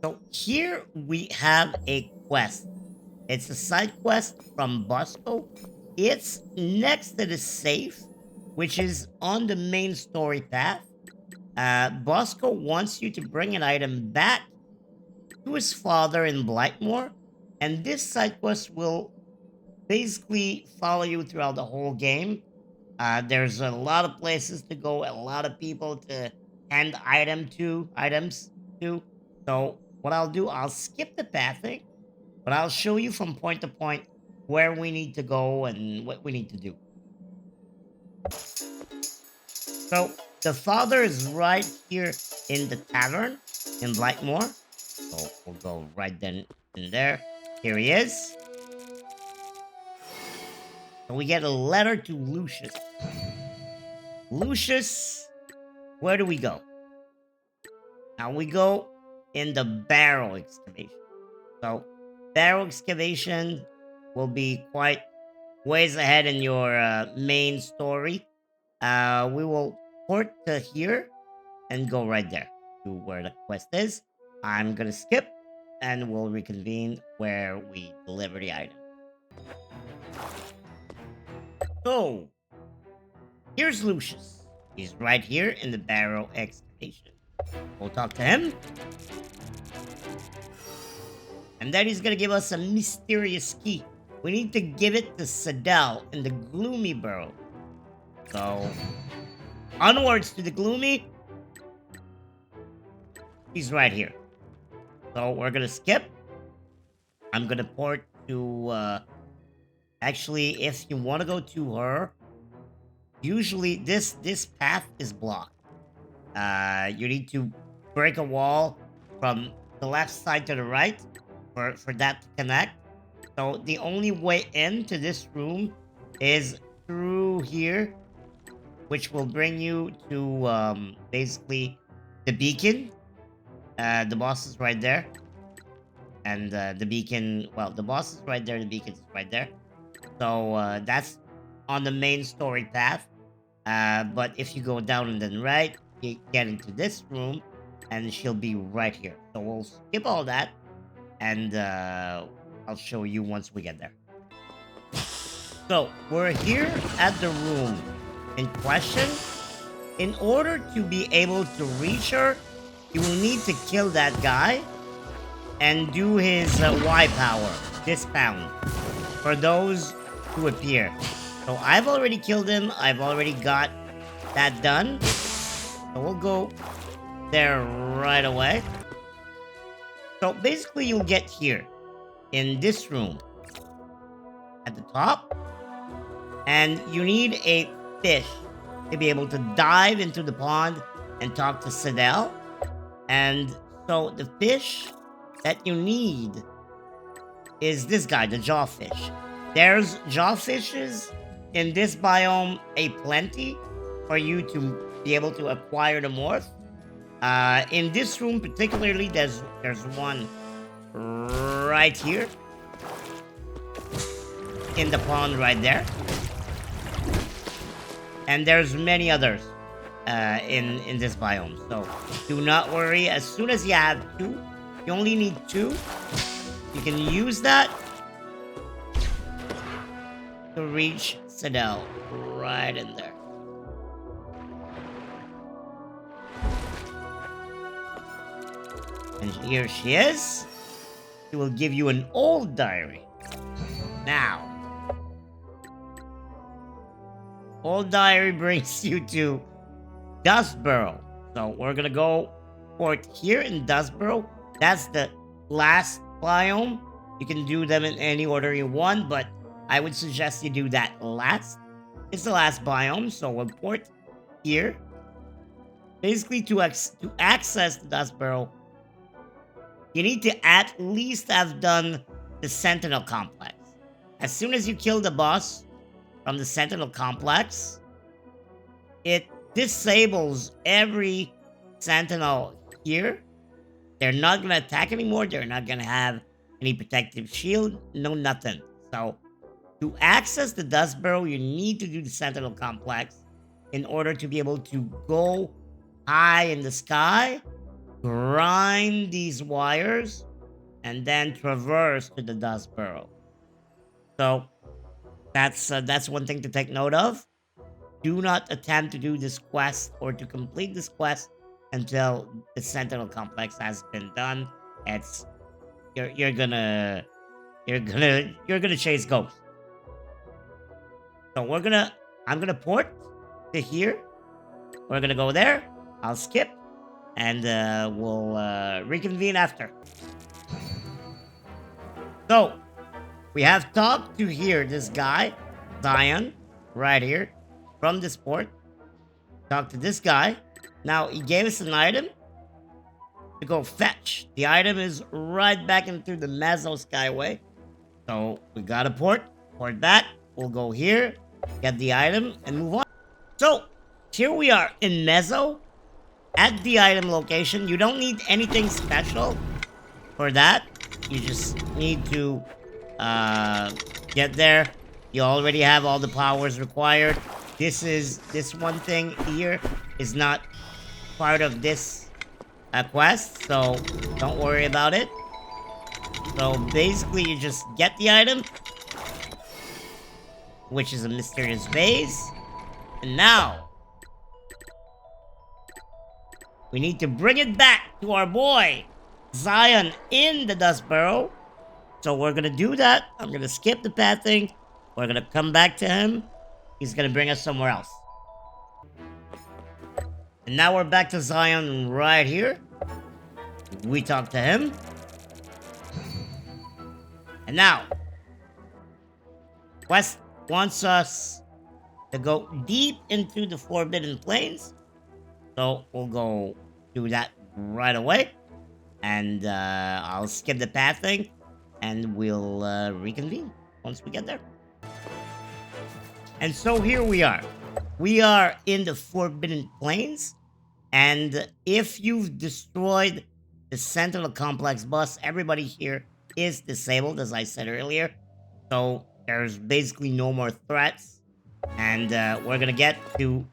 So here we have a quest. It's a side quest from Bosco. It's next to the safe, which is on the main story path. Bosco wants you to bring an item back to his father in Blightmoor, and this side quest will basically follow you throughout the whole game. There's a lot of places to go, a lot of people to hand items to. So what I'll do, I'll skip the pathing, but I'll show you from point to point where we need to go and what we need to do. So the father is right here in the tavern in Blightmoor. So we'll go right then in there. Here he is. So we get a letter to Lucius. Lucius, where do we go? Now we go in the barrel excavation. So barrel excavation will be quite ways ahead in your main story. We will port to here and go right there to where the quest is. I'm gonna skip and we'll reconvene where we deliver the item. So here's Lucius. He's right here in the barrel excavation. We'll talk to him. And then he's gonna give us a mysterious key. We need to give it to Sadell in the Gloomy Burrow. So, onwards to the Gloomy. He's right here. So we're gonna skip. I'm gonna port to, actually, if you want to go to her, usually this path is blocked. You need to break a wall from the left side to the right for that to connect. So the only way into this room is through here, which will bring you to basically the beacon. The boss is right there. And the beacon, well, the boss is right there, the beacon is right there. So that's on the main story path. But if you go down and then right, you get into this room, and she'll be right here. So we'll skip all that, and I'll show you once we get there. So we're here at the room in question. In order to be able to reach her, you will need to kill that guy and do his Y power, dispound, for those who appear. So I've already killed him. I've already got that done. So we'll go there right away. So basically you'll get here in this room at the top. And you need a fish to be able to dive into the pond and talk to Sadell. And so the fish that you need is this guy, the jawfish. There's jawfishes in this biome a plenty for you to be able to acquire the morph. In this room particularly, there's one right here in the pond right there, and there's many others in this biome. So do not worry. As soon as you have two, you only need two. You can use that to reach Sadell right in there. And here she is. She will give you an old diary. Now, old diary brings you to Dustborough. So we're gonna go port here in Dustborough. That's the last biome. You can do them in any order you want, but I would suggest you do that last. It's the last biome, so we'll port here. Basically, to access the Dustborough, you need to at least have done the Sentinel Complex. As soon as you kill the boss from the Sentinel Complex, it disables every Sentinel here. They're not going to attack anymore. They're not going to have any protective shield. No, nothing. So, to access the Dustborough, you need to do the Sentinel Complex in order to be able to go high in the sky grind these wires, and then traverse to the dust burrow. So that's one thing to take note of. Do not attempt to do this quest or to complete this quest until the Sentinel complex has been done. It's you're gonna chase ghosts. So I'm gonna port to here. We're gonna go there. I'll skip, and we'll reconvene after. So we have talked to here this guy, Zion, right here, from this port. Talk to this guy. Now he gave us an item to go fetch. The item is right back into the Mezzo Skyway. So we got a port that. We'll go here, get the item, and move on. So here we are in Mezzo at the item location. You don't need anything special for that. You just need to get there. You already have all the powers required. This one thing here is not part of this quest, so don't worry about it. So basically you just get the item, which is a mysterious vase, and now we need to bring it back to our boy Zion in the dust burrow. So we're gonna do that. I'm gonna skip the pathing. We're gonna come back to him. He's gonna bring us somewhere else. And now we're back to Zion right here. We talk to him. And now, Quest wants us to go deep into the Forbidden Plains. So we'll go do that right away. And I'll skip the pathing. And we'll reconvene once we get there. And so here we are. We are in the Forbidden Plains. And if you've destroyed the Sentinel Complex bus, everybody here is disabled, as I said earlier. So there's basically no more threats. And we're going to get to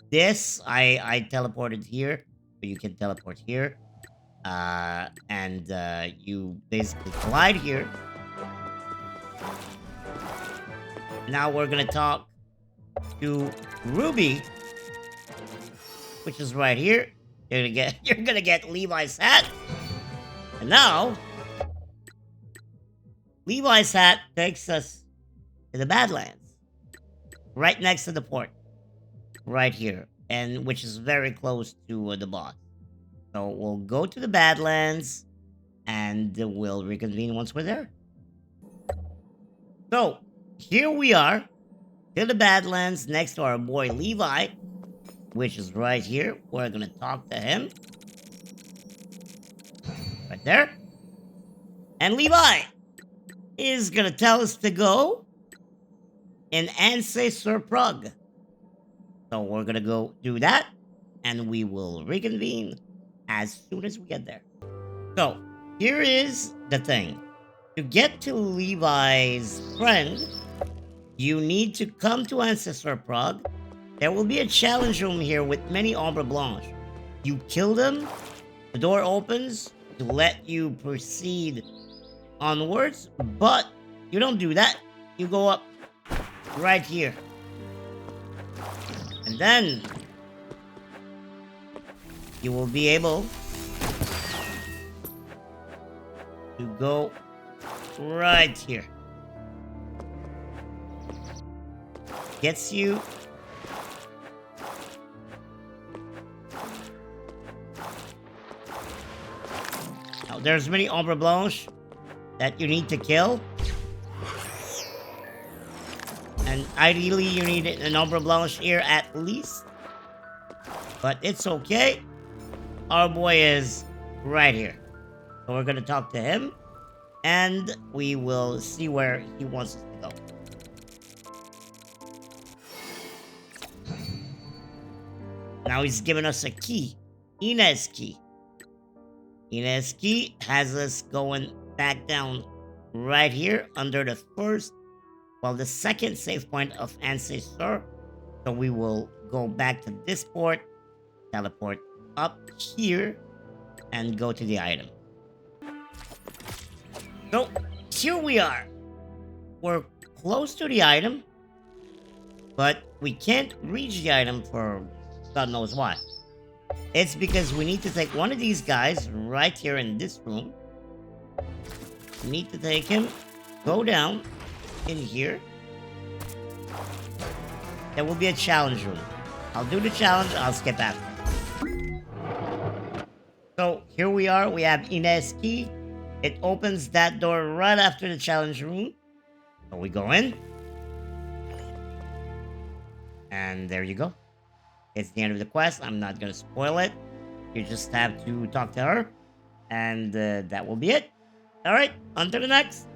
this. I teleported here, but you can teleport here. And you basically collide here. Now we're gonna talk to Ruby, which is right here. You're gonna get Levi's hat. And now Levi's hat takes us to the Badlands. Right next to the port. Right here. And which is very close to the boss. So we'll go to the Badlands and we'll reconvene once we're there. So here we are to the Badlands next to our boy Levi, which is right here. We're gonna talk to him. Right there. And Levi is gonna tell us to go in Ansay Sur Prague. So we're gonna go do that and we will reconvene as soon as we get there. So here is the thing. To get to Levi's friend, you need to come to Ancestor Prague. There will be a challenge room here with many Ombre Blanche. You kill them, the door opens to let you proceed onwards, but you don't do that. You go up right here. And then you will be able to go right here. Gets you now. There's many Ombre Blanche that you need to kill, and ideally you need an Ombre Blanche here at least, but it's okay. Our boy is right here, so we're gonna talk to him and we will see where he wants us to go. Now he's given us a key. Inez key. Inez key has us going back down right here under the the second save point of Ancestor. So we will go back to this port, teleport up here, and go to the item. So, here we are. We're close to the item, but we can't reach the item for God knows what. It's because we need to take one of these guys right here in this room. We need to take him, go down in here. There will be a challenge room. I'll do the challenge, I'll skip after. So here we are, we have Inez key. It opens that door right after the challenge room. So we go in. And there you go. It's the end of the quest. I'm not going to spoil it. You just have to talk to her. And that will be it. Alright, on to the next.